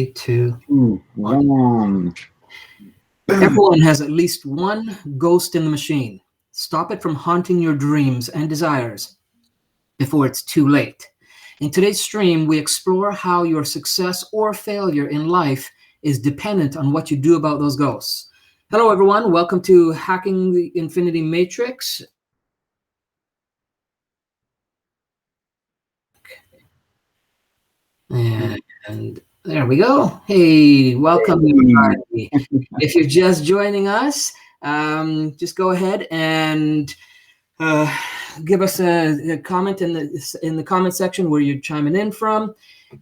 3, 2, 1. Everyone has at least one ghost in the machine. Stop it from haunting your dreams and desires before it's too late. In today's stream, we explore how your success or failure in life is dependent on what you do about those ghosts. Hello, everyone. Welcome to Hacking the Infinity Matrix. And there we go. Hey, welcome, everybody. If you're just joining us, just go ahead and give us a comment in the comment section where you're chiming in from.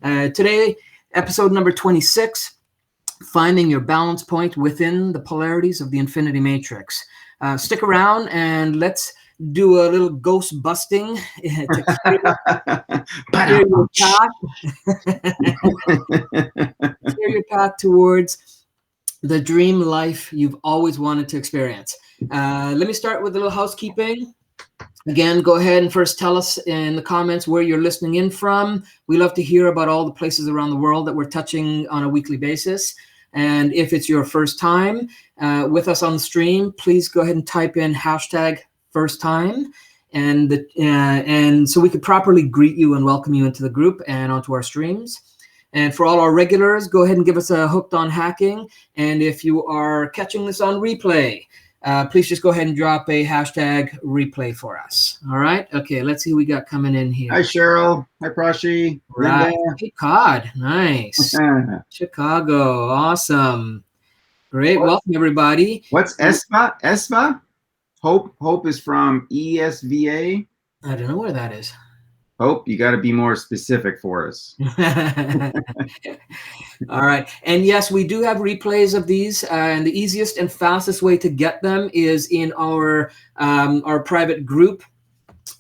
Today, episode number 26, finding your balance point within the polarities of the infinity matrix. Stick around and let's do a little ghost busting to clear your path towards the dream life you've always wanted to experience. Let me start with a little housekeeping. Again, go ahead and first tell us in the comments where you're listening in from. We love to hear about all the places around the world that we're touching on a weekly basis. And if it's your first time with us on the stream, please go ahead and type in hashtag first time, and so we could properly greet you and welcome you into the group and onto our streams. And for all our regulars, go ahead and give us a Hooked on Hacking. And if you are catching this on replay, please just go ahead and drop a hashtag replay for us. All right. Okay. Let's see who we got coming in here. Hi, Cheryl. Hi, Prashi. Right. Hey, Cod. Nice. Chicago. Awesome. Great. Welcome, everybody. What's ESVA? ESVA? Hope is from ESVA. I don't know where that is. Hope, you got to be more specific for us. All right. And yes, we do have replays of these, and the easiest and fastest way to get them is in our private group.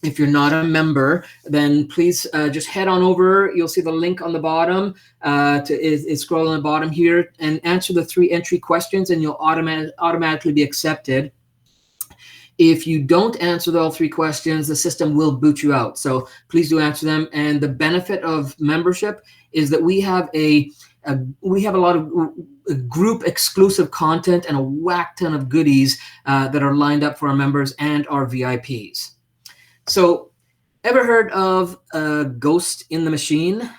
If you're not a member, then please just head on over. You'll see the link on the bottom. It's scroll on the bottom here, and answer the 3 entry questions, and you'll automatically be accepted. If you don't answer all 3 questions, the system will boot you out. So please do answer them. And the benefit of membership is that we have a lot of group exclusive content and a whack ton of goodies that are lined up for our members and our VIPs. So, ever heard of a ghost in the machine?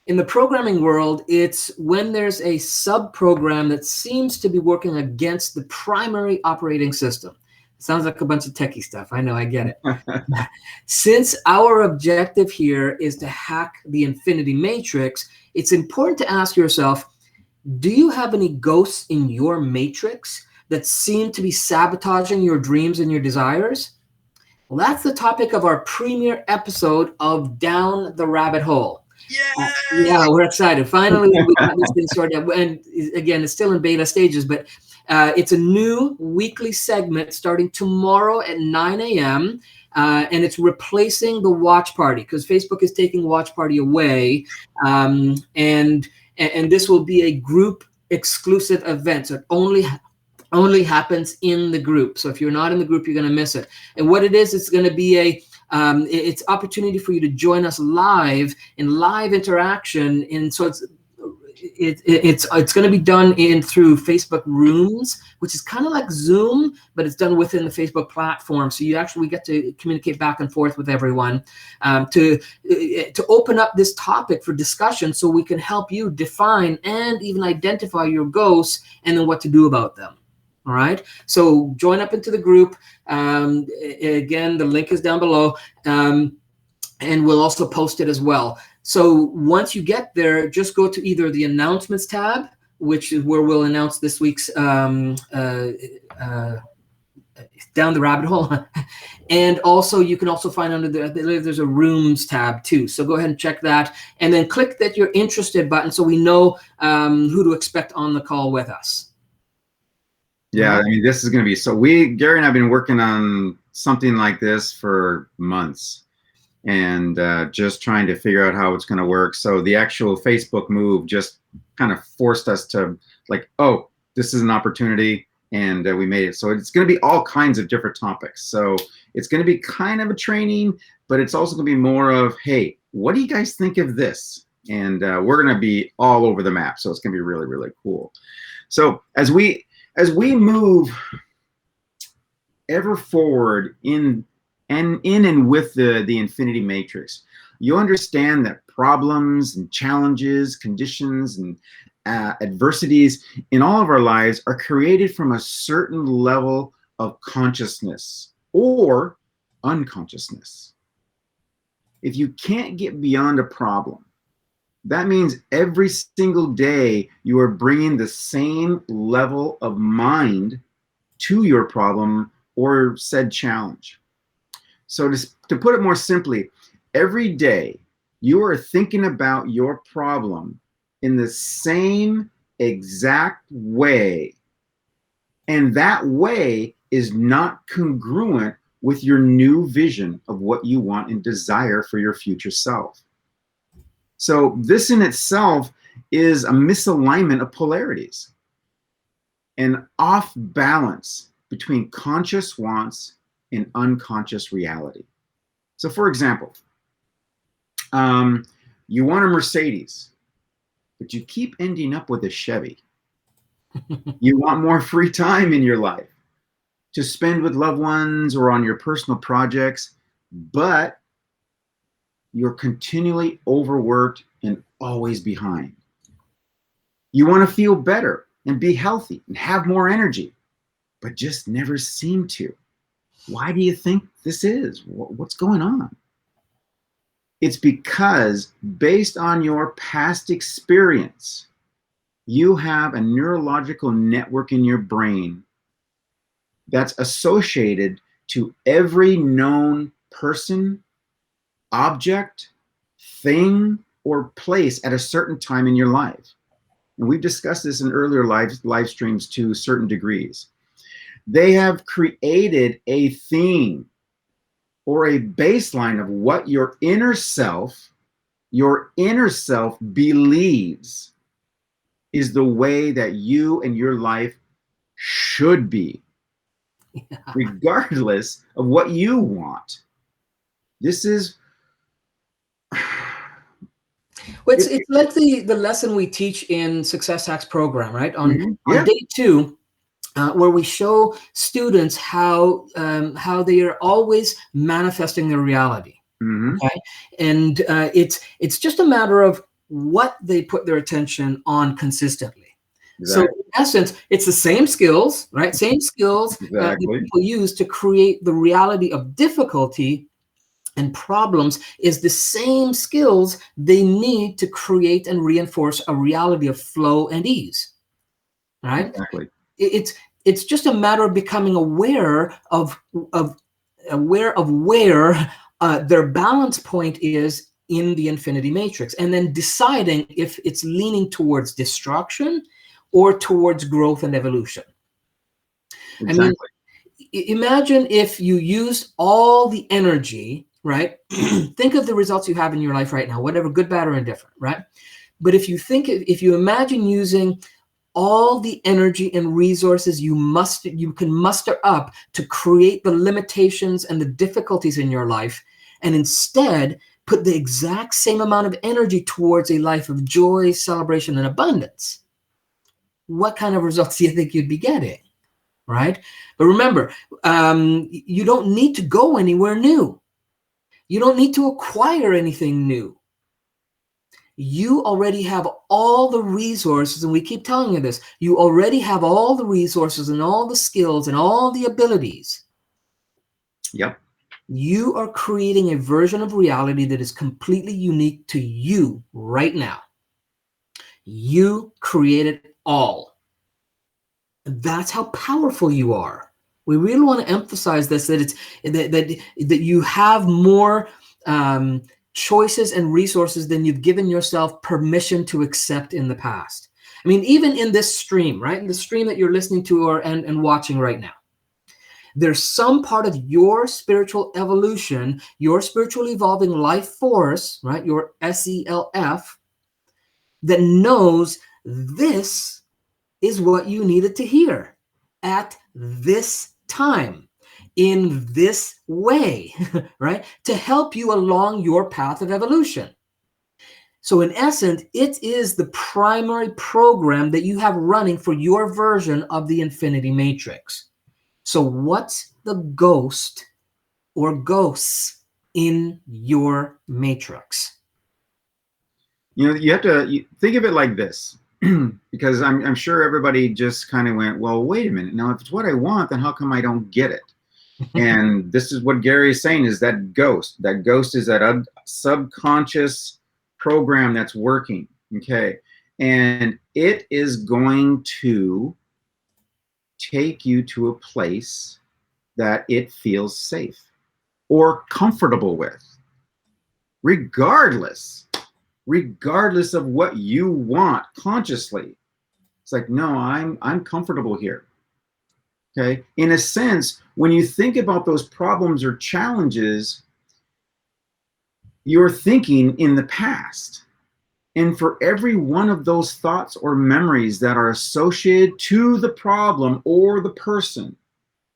In the programming world, it's when there's a sub-program that seems to be working against the primary operating system. Sounds like a bunch of techie stuff. I know, I get it. Since our objective here is to hack the infinity matrix, it's important to ask yourself, do you have any ghosts in your matrix that seem to be sabotaging your dreams and your desires? Well, that's the topic of our premiere episode of Down the Rabbit Hole. Yeah, we're excited. Finally, we got this thing sorted out. And again, it's still in beta stages, but it's a new weekly segment starting tomorrow at 9 a.m. And it's replacing the watch party because Facebook is taking watch party away. And this will be a group exclusive event. So it only happens in the group. So if you're not in the group, you're going to miss it. And what it is, it's going to be it's opportunity for you to join us live in live interaction. And so it's going to be done through Facebook Rooms, which is kind of like Zoom, but it's done within the Facebook platform. So we get to communicate back and forth with everyone to open up this topic for discussion, so we can help you define and even identify your ghosts and then what to do about them. All right. So join up into the group. Again, the link is down below, and we'll also post it as well. So once you get there, just go to either the announcements tab, which is where we'll announce this week's Down the Rabbit Hole. And also, you can also find under there's a Rooms tab too. So go ahead and check that. And then click that you're interested button so we know who to expect on the call with us. Yeah, I mean, this is going to be Gary and I have been working on something like this for months, and just trying to figure out how it's going to work. So the actual Facebook move just kind of forced us to oh, this is an opportunity, and we made it. So it's going to be all kinds of different topics. So it's going to be kind of a training, but it's also going to be more of, hey, what do you guys think of this? And we're going to be all over the map. So it's going to be really, really cool. So as we move ever forward in and with the infinity matrix, you understand that problems and challenges, conditions and adversities in all of our lives are created from a certain level of consciousness or unconsciousness. If you can't get beyond a problem, that means every single day you are bringing the same level of mind to your problem or said challenge. So to put it more simply, every day you are thinking about your problem in the same exact way. And that way is not congruent with your new vision of what you want and desire for your future self. So this in itself is a misalignment of polarities, an off balance between conscious wants and unconscious reality. So for example, you want a Mercedes, but you keep ending up with a Chevy. You want more free time in your life to spend with loved ones or on your personal projects, but you're continually overworked and always behind. You want to feel better and be healthy and have more energy, but just never seem to. Why do you think this is? What's going on? It's because based on your past experience, you have a neurological network in your brain that's associated to every known person, object, thing, or place at a certain time in your life. And we've discussed this in earlier live streams to certain degrees. They have created a theme or a baseline of what your inner self believes is the way that you and your life should be, regardless of what you want. This is Well, it's like the lesson we teach in Success Hacks program, right? On yeah. on day 2, where we show students how they are always manifesting their reality. Okay, and it's just a matter of what they put their attention on consistently. Exactly. So in essence, it's the same skills, right? Same skills that people use to create the reality of difficulty and problems is the same skills they need to create and reinforce a reality of flow and ease, right? Exactly. It's just a matter of becoming aware of where their balance point is in the infinity matrix, and then deciding if it's leaning towards destruction or towards growth and evolution. Exactly. I mean, imagine if you used all the energy, right? Think of the results you have in your life right now, whatever, good, bad, or indifferent, right? But if you imagine using all the energy and resources you can muster up to create the limitations and the difficulties in your life, and instead put the exact same amount of energy towards a life of joy, celebration, and abundance, what kind of results do you think you'd be getting? Right? But remember, you don't need to go anywhere new. You don't need to acquire anything new. You already have all the resources, and we keep telling you this, you already have all the resources and all the skills and all the abilities. Yep. You are creating a version of reality that is completely unique to you right now. You create it all. That's how powerful you are. We really want to emphasize this, that it's that you have more choices and resources than you've given yourself permission to accept in the past. I mean, even in this stream, right? In the stream that you're listening to and watching right now, there's some part of your spiritual evolution, your spiritual evolving life force, right? Your SELF, that knows this is what you needed to hear at this time, in this way, right? To help you along your path of evolution. So in essence, it is the primary program that you have running for your version of the infinity matrix. So what's the ghost or ghosts in your matrix? You know, you have to think of it like this, because I'm sure everybody just kind of went, well, wait a minute. Now, if it's what I want, then how come I don't get it? And this is what Gary is saying, is that ghost. That ghost is that subconscious program that's working, okay? And it is going to take you to a place that it feels safe or comfortable with, regardless of what you want consciously. It's like, no, I'm comfortable here. Okay. In a sense, when you think about those problems or challenges, you're thinking in the past. And for every one of those thoughts or memories that are associated to the problem or the person,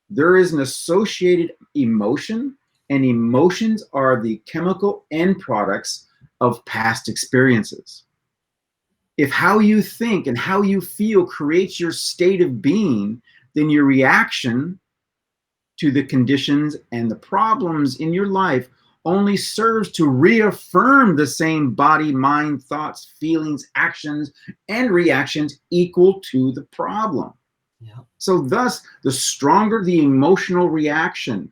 there is an associated emotion, and emotions are the chemical end products of past experiences. If how you think and how you feel creates your state of being, then your reaction to the conditions and the problems in your life only serves to reaffirm the same body, mind, thoughts, feelings, actions, and reactions equal to the problem. Yeah. So thus, the stronger the emotional reaction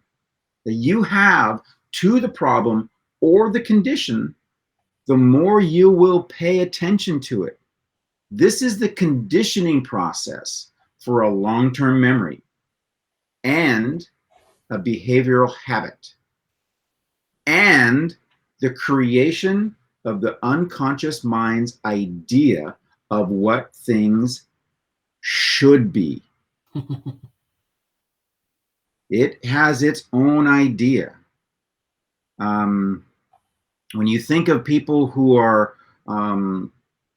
that you have to the problem or the condition, the more you will pay attention to it. This is the conditioning process for a long-term memory and a behavioral habit, and the creation of the unconscious mind's idea of what things should be. It has its own idea. When you think of people who are,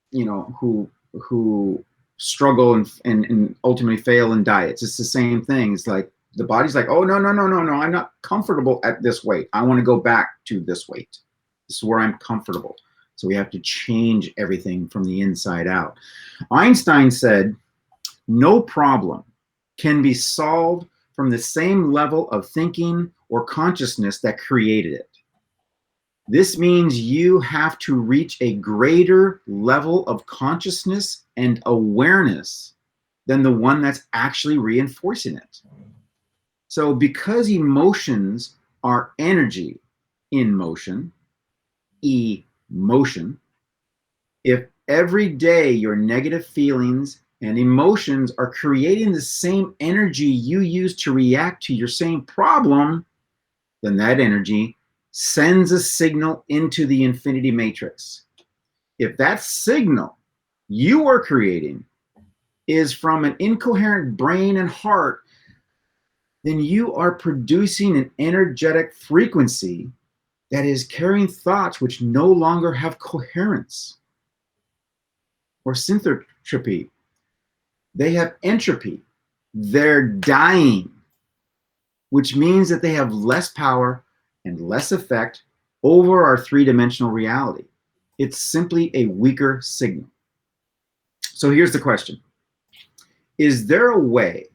who struggle and ultimately fail in diets, it's the same thing. It's like the body's like, oh, no, I'm not comfortable at this weight. I want to go back to this weight. This is where I'm comfortable. So we have to change everything from the inside out. Einstein said, no problem can be solved from the same level of thinking or consciousness that created it. This means you have to reach a greater level of consciousness and awareness than the one that's actually reinforcing it. So because emotions are energy in motion, emotion, if every day your negative feelings and emotions are creating the same energy you use to react to your same problem, then that energy sends a signal into the infinity matrix. If that signal you are creating is from an incoherent brain and heart, then you are producing an energetic frequency that is carrying thoughts which no longer have coherence or synthropy. They have entropy. They're dying, which means that they have less power and less effect over our three-dimensional reality. It's simply a weaker signal. So here's the question. Is there a way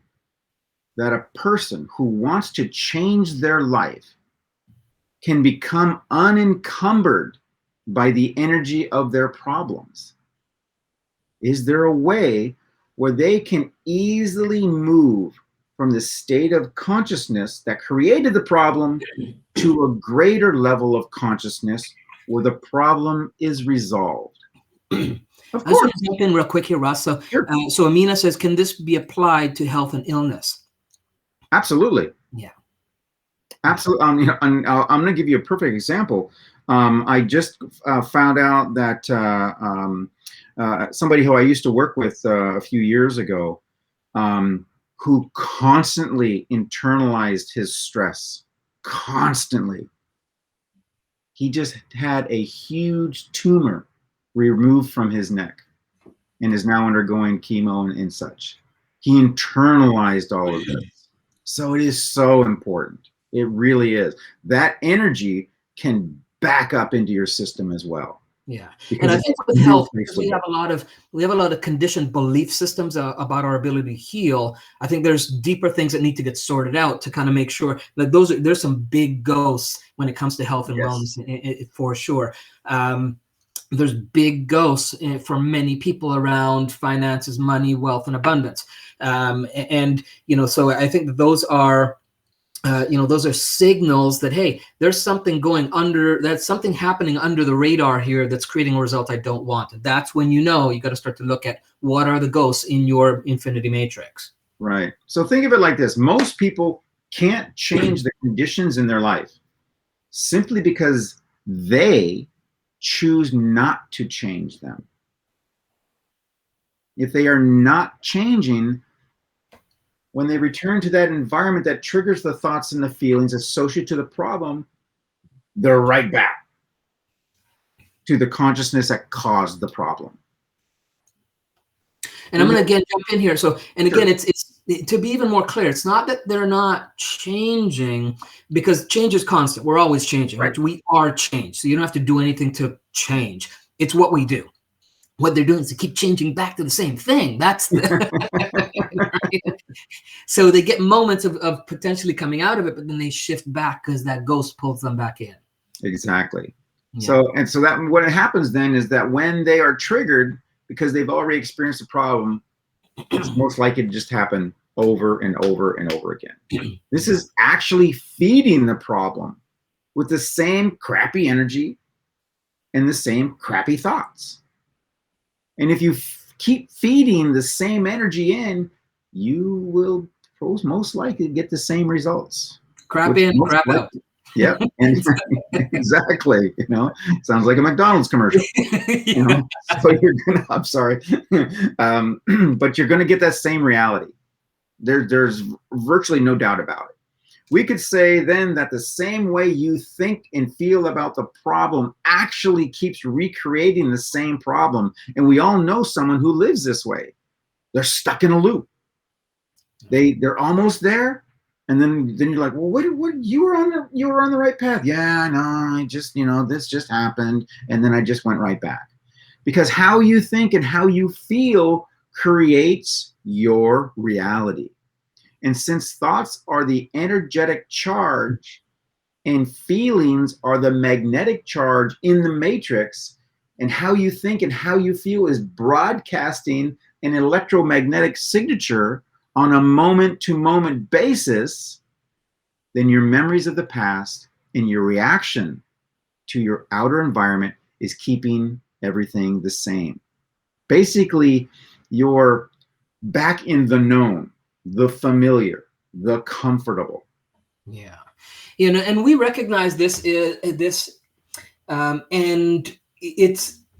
that a person who wants to change their life can become unencumbered by the energy of their problems? Is there a way where they can easily move from the state of consciousness that created the problem to a greater level of consciousness where the problem is resolved? Of I just course. want to jump in real quick here, Russ. So, Sure. so Amina says, can this be applied to health and illness? Absolutely. Yeah. Absolutely. I'm going to give you a perfect example. I just found out that somebody who I used to work with a few years ago, who constantly internalized his stress, constantly. He just had a huge tumor removed from his neck and is now undergoing chemo and such. He internalized all of this. So it is so important. It really is. That energy can back up into your system as well. Yeah, and because I it think has with no health, place because to we go. have a lot of conditioned belief systems about our ability to heal. I think there's deeper things that need to get sorted out to kind of make sure that there's some big ghosts when it comes to health and Yes. wellness, for sure. There's big ghosts for many people around finances, money, wealth, and abundance. And so I think that those are. Those are signals that, hey, there's something that's something happening under the radar here that's creating a result I don't want. That's when you got to start to look at what are the ghosts in your infinity matrix. Right. So think of it like this. Most people can't change the conditions in their life simply because they choose not to change them. If they are not changing, when they return to that environment that triggers the thoughts and the feelings associated to the problem, they're right back to the consciousness that caused the problem. And I'm going to again jump in here. So, and again, it's to be even more clear, it's not that they're not changing, because change is constant. We're always changing. Right. We are change. So you don't have to do anything to change. It's what we do. What they're doing is to keep changing back to the same thing. That's right? So they get moments of potentially coming out of it, but then they shift back because that ghost pulls them back in. Exactly. Yeah. So that what happens then is that when they are triggered because they've already experienced a problem, it's most likely to just happen over and over and over again. This is actually feeding the problem with the same crappy energy and the same crappy thoughts. And if you keep feeding the same energy in, you will most likely get the same results. Crap in, crap out. Yep, and exactly. Sounds like a McDonald's commercial. Yeah. So you're gonna. I'm sorry, but you're gonna get that same reality. There's virtually no doubt about it. We could say then that the same way you think and feel about the problem actually keeps recreating the same problem. And we all know someone who lives this way. They're stuck in a loop. They're almost there, and then you're like, well, what you were on the right path. Yeah, I know. I just this just happened, and then I just went right back. Because how you think and how you feel creates your reality. And since thoughts are the energetic charge and feelings are the magnetic charge in the matrix, and how you think and how you feel is broadcasting an electromagnetic signature on a moment-to-moment basis, then your memories of the past and your reaction to your outer environment is keeping everything the same. Basically, you're back in the known, the familiar, the comfortable. Yeah. And we recognize this and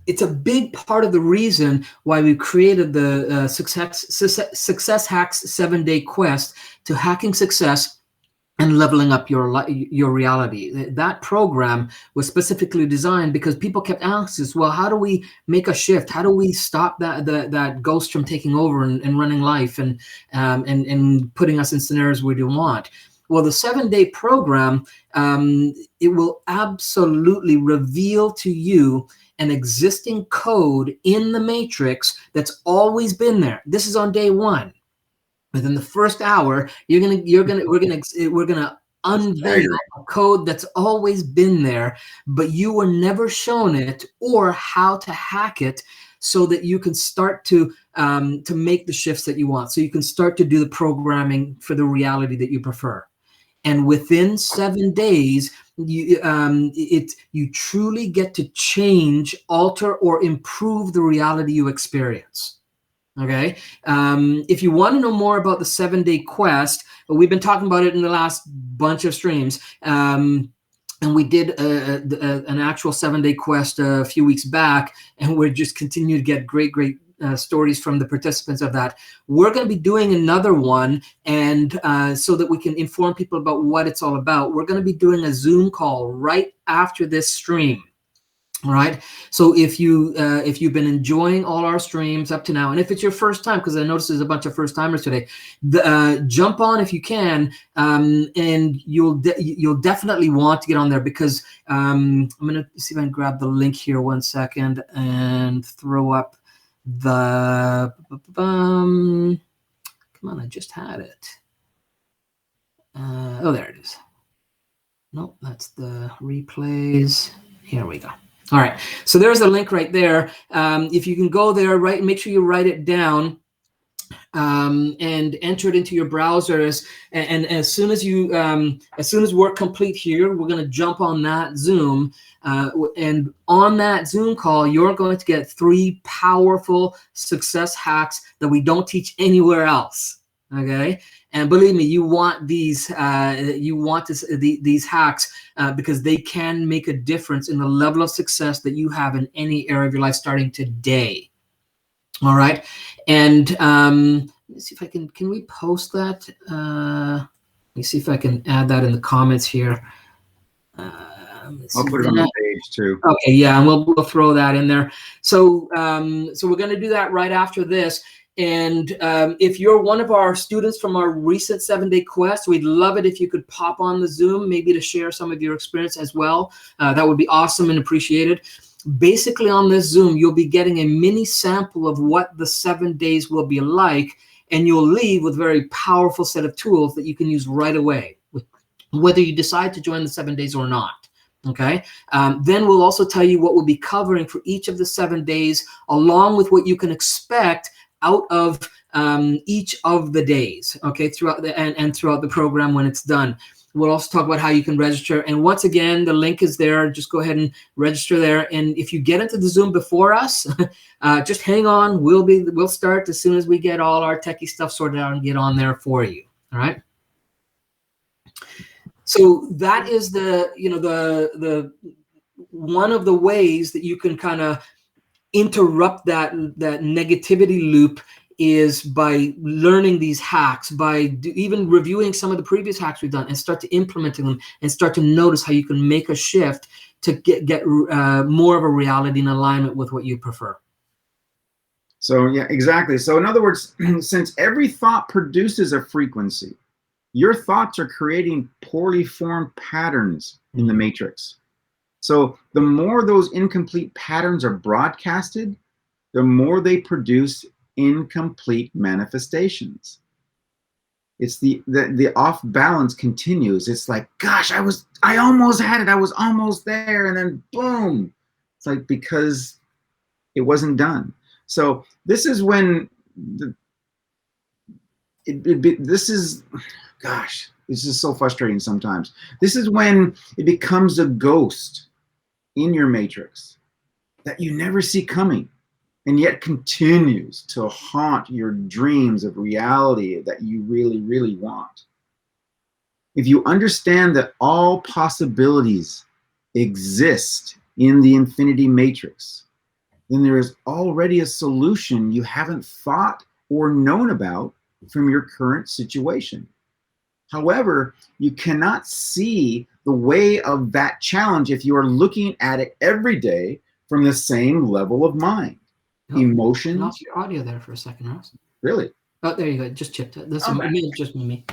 it's a big part of the reason why we created the Success Hacks 7-day quest to hacking success and leveling up your reality. That program was specifically designed because people kept asking us, well, how do we make a shift? How do we stop that ghost from taking over and running life and putting us in scenarios we don't want? Well, the 7-day program, it will absolutely reveal to you an existing code in the matrix that's always been there. This is on day 1. Within the first hour, we're gonna unveil a code that's always been there, but you were never shown it or how to hack it, so that you can start to make the shifts that you want. So you can start to do the programming for the reality that you prefer. And within 7 days, you truly get to change, alter, or improve the reality you experience. Okay. If you want to know more about the 7-day quest, we've been talking about it in the last bunch of streams. And we did an actual 7-day quest a few weeks back, and we're just continue to get great stories from the participants of that. We're going to be doing another one, and so that we can inform people about what it's all about, we're going to be doing a Zoom call right after this stream. All right. So if you've been enjoying all our streams up to now, and if it's your first time, because I noticed there's a bunch of first timers today, jump on if you can, and you'll definitely want to get on there, because I'm gonna see if I can grab the link here 1 second and throw up the. Come on, I just had it. Oh, there it is. Nope, that's the replays. Here we go. All right, so there's a link right there. If you can go there, make sure you write it down and enter it into your browsers. And as soon as we're complete here, we're going to jump on that Zoom. And on that Zoom call, you're going to get 3 powerful success hacks that we don't teach anywhere else. Okay, and believe me, you want these these hacks because they can make a difference in the level of success that you have in any area of your life starting today. All right, and let's see if I can we post that? Let me see if I can add that in the comments here. I'll put it on the page too. Okay, yeah, and we'll throw that in there. So so we're going to do that right after this. And if you're one of our students from our recent 7-day quest, we'd love it if you could pop on the Zoom, maybe to share some of your experience as well. That would be awesome and appreciated. Basically, on this Zoom, you'll be getting a mini sample of what the 7 days will be like, and you'll leave with a very powerful set of tools that you can use right away, whether you decide to join the 7 days or not. Okay. Then we'll also tell you what we'll be covering for each of the 7 days, along with what you can expect out of each of the days. Okay, throughout the program when it's done. We'll also talk about how you can register. And once again, the link is there. Just go ahead and register there. And if you get into the Zoom before us, just hang on. We'll start as soon as we get all our techie stuff sorted out and get on there for you. All right. So that is the one of the ways that you can kind of interrupt that negativity loop is by learning these hacks, by even reviewing some of the previous hacks we've done and start to implementing them and start to notice how you can make a shift to get more of a reality in alignment with what you prefer. So yeah, exactly. So in other words, since every thought produces a frequency, your thoughts are creating poorly formed patterns in the matrix. So the more those incomplete patterns are broadcasted, the more they produce incomplete manifestations. It's the off balance continues. It's like, gosh, I almost had it. I was almost there. And then boom. It's like, because it wasn't done. So this is when this is, gosh, this is so frustrating sometimes. This is when it becomes a ghost in your matrix that you never see coming, and yet continues to haunt your dreams of reality that you really, really want. If you understand that all possibilities exist in the infinity matrix, then there is already a solution you haven't thought or known about from your current situation. However, you cannot see the way of that challenge if you are looking at it every day from the same level of mind. Emotions. I lost your audio there for a second, Ross. Really? Oh, there you go. Just chipped it. That's just me.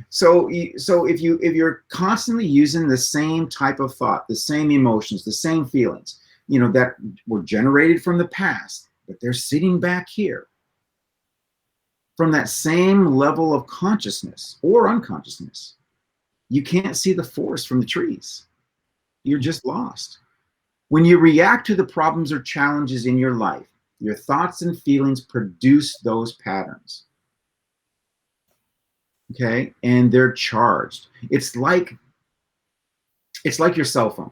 So if you're constantly using the same type of thought, the same emotions, the same feelings, that were generated from the past, but they're sitting back here, from that same level of consciousness or unconsciousness, you can't see the forest from the trees. You're just lost. When you react to the problems or challenges in your life, your thoughts and feelings produce those patterns. Okay? And they're charged. It's like your cell phone.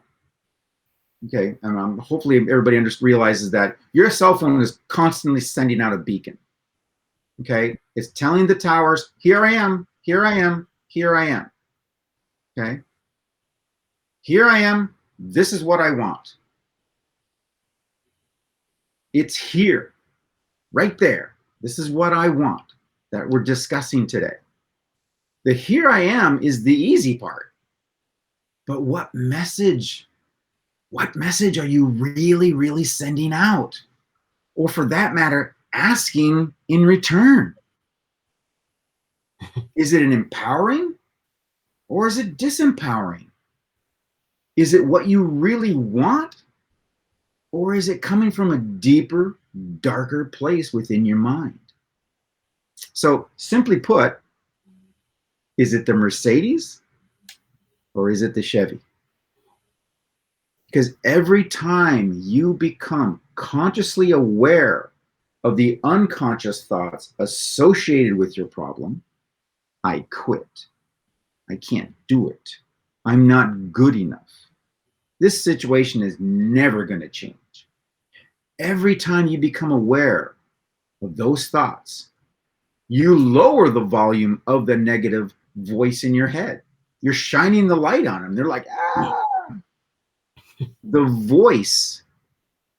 Okay? And hopefully everybody realizes that your cell phone is constantly sending out a beacon. Okay, it's telling the towers, here I am, here I am, here I am. Okay, here I am, this is what I want. It's here, right there. This is what I want that we're discussing today. The here I am is the easy part. But what message what message are you really, really sending out? Or for that matter, asking in return? Is it an empowering or is it disempowering? Is it what you really want? Or is it coming from a deeper, darker place within your mind? So simply put, is it the Mercedes or is it the Chevy? Because every time you become consciously aware of the unconscious thoughts associated with your problem, I quit. I can't do it. I'm not good enough. This situation is never going to change. Every time you become aware of those thoughts, you lower the volume of the negative voice in your head. You're shining the light on them. They're like, ah. The voice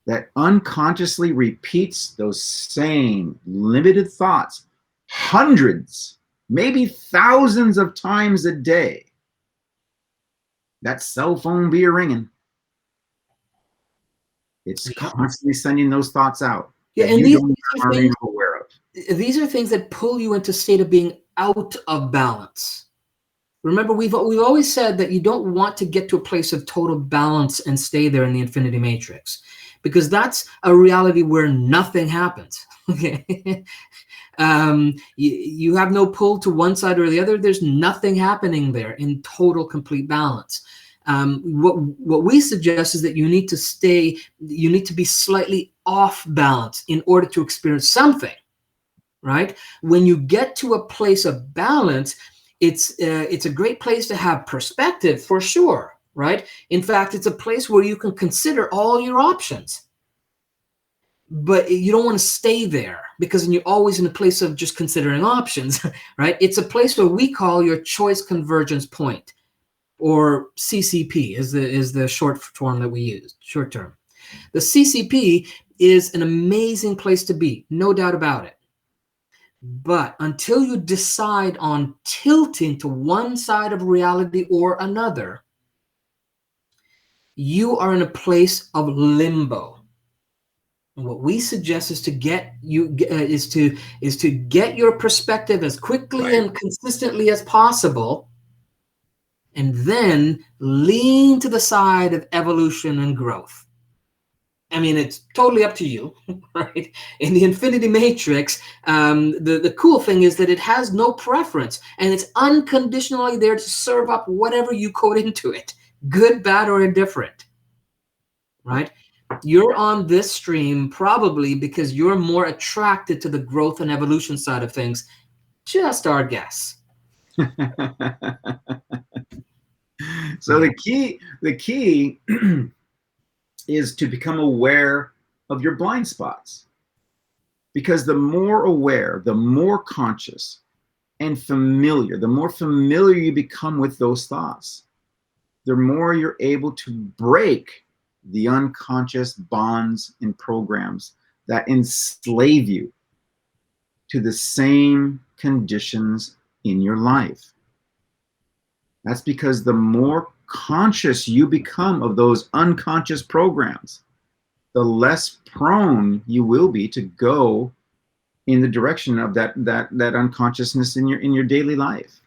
that unconsciously repeats those same limited thoughts hundreds, maybe thousands of times a day. That cell phone be ringing. It's constantly sending those thoughts out. Yeah, and you aren't even aware of. These are things that pull you into a state of being out of balance. Remember, we've always said that you don't want to get to a place of total balance and stay there in the infinity matrix, because that's a reality where nothing happens. Okay, you have no pull to one side or the other. There's nothing happening there in total, complete balance. What we suggest is that you need to be slightly off balance in order to experience something, right? When you get to a place of balance, it's a great place to have perspective, for sure, right? In fact, it's a place where you can consider all your options. But you don't want to stay there, because then you're always in a place of just considering options, right? It's a place where we call your choice convergence point, or CCP is the short form that we use, short term. The CCP is an amazing place to be, no doubt about it. But until you decide on tilting to one side of reality or another, you are in a place of limbo. And what we suggest is to get your perspective as quickly and consistently as possible, and then lean to the side of evolution and growth. I mean, it's totally up to you, right? In the infinity matrix, the cool thing is that it has no preference, and it's unconditionally there to serve up whatever you code into it, good, bad, or indifferent, right? You're on this stream probably because you're more attracted to the growth and evolution side of things. Just our guess. So the key is to become aware of your blind spots. Because the more aware, the more conscious and familiar, the more familiar you become with those thoughts, the more you're able to break the unconscious bonds and programs that enslave you to the same conditions in your life. That's because the more conscious you become of those unconscious programs, the less prone you will be to go in the direction of that unconsciousness in your daily life.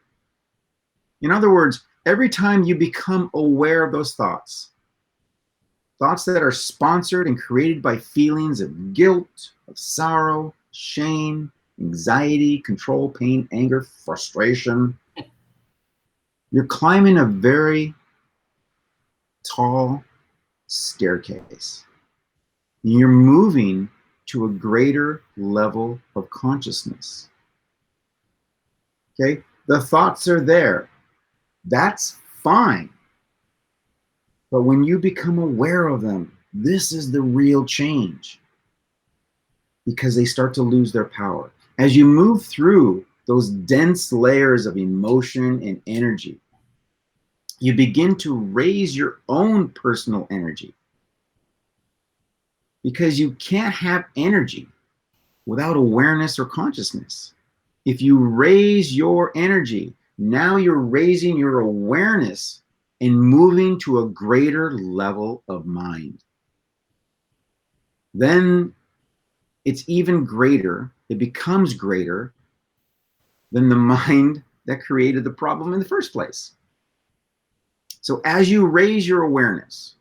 In other words, every time you become aware of those thoughts that are sponsored and created by feelings of guilt, of sorrow, shame, anxiety, control, pain, anger, frustration, you're climbing a very tall staircase. You're moving to a greater level of consciousness. Okay? The thoughts are there. That's fine. But when you become aware of them, this is the real change, because they start to lose their power. As you move through those dense layers of emotion and energy, you begin to raise your own personal energy, because you can't have energy without awareness or consciousness. If you raise your energy, now you're raising your awareness and moving to a greater level of mind. Then it's even greater, it becomes greater than the mind that created the problem in the first place. So as you raise your awareness,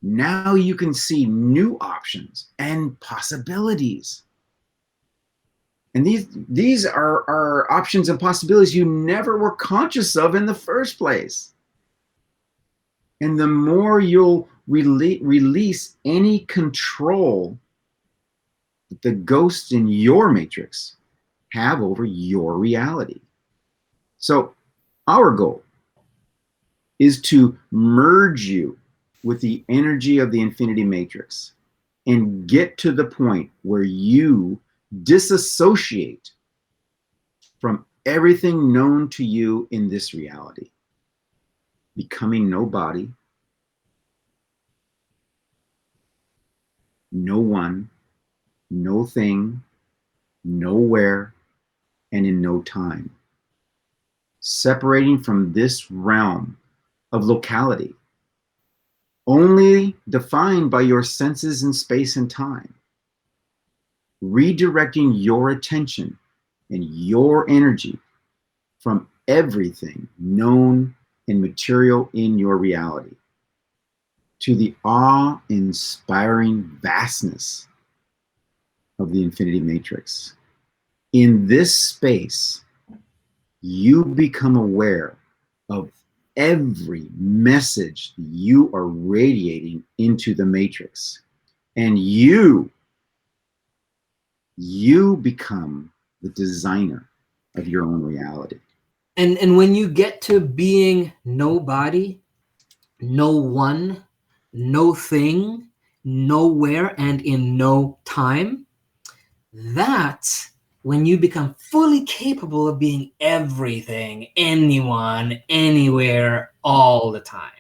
now you can see new options and possibilities. And these are options and possibilities you never were conscious of in the first place. And the more you'll release any control that the ghosts in your matrix have over your reality. So our goal is to merge you with the energy of the infinity matrix and get to the point where you disassociate from everything known to you in this reality, becoming no body, no one, no thing, nowhere, and in no time. Separating from this realm of locality, only defined by your senses in space and time. Redirecting your attention and your energy from everything known and material in your reality to the awe-inspiring vastness of the infinity matrix. In this space, you become aware of every message you are radiating into the matrix, and you become the designer of your own reality. And when you get to being nobody, no one, no thing, nowhere, and in no time, that's when you become fully capable of being everything, anyone, anywhere, all the time.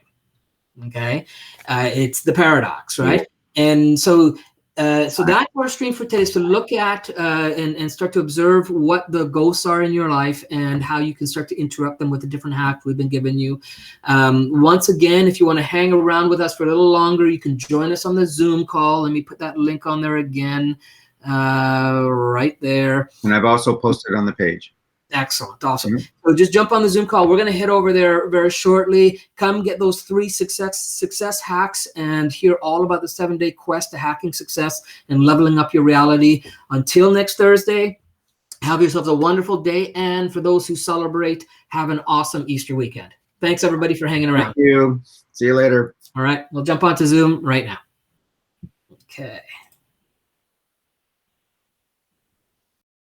Okay, it's the paradox, right? And so that's our stream for today, is to look at and start to observe what the ghosts are in your life and how you can start to interrupt them with the different hacks we've been giving you. Once again, if you want to hang around with us for a little longer, you can join us on the Zoom call. Let me put that link on there again, right there. And I've also posted it on the page. Excellent. Awesome. So just jump on the Zoom call. We're going to head over there very shortly. Come get those 3 success hacks and hear all about the 7-day quest to hacking success and leveling up your reality. Until next Thursday, have yourselves a wonderful day. And for those who celebrate, have an awesome Easter weekend. Thanks, everybody, for hanging around. Thank you. See you later. All right. We'll jump onto Zoom right now. Okay.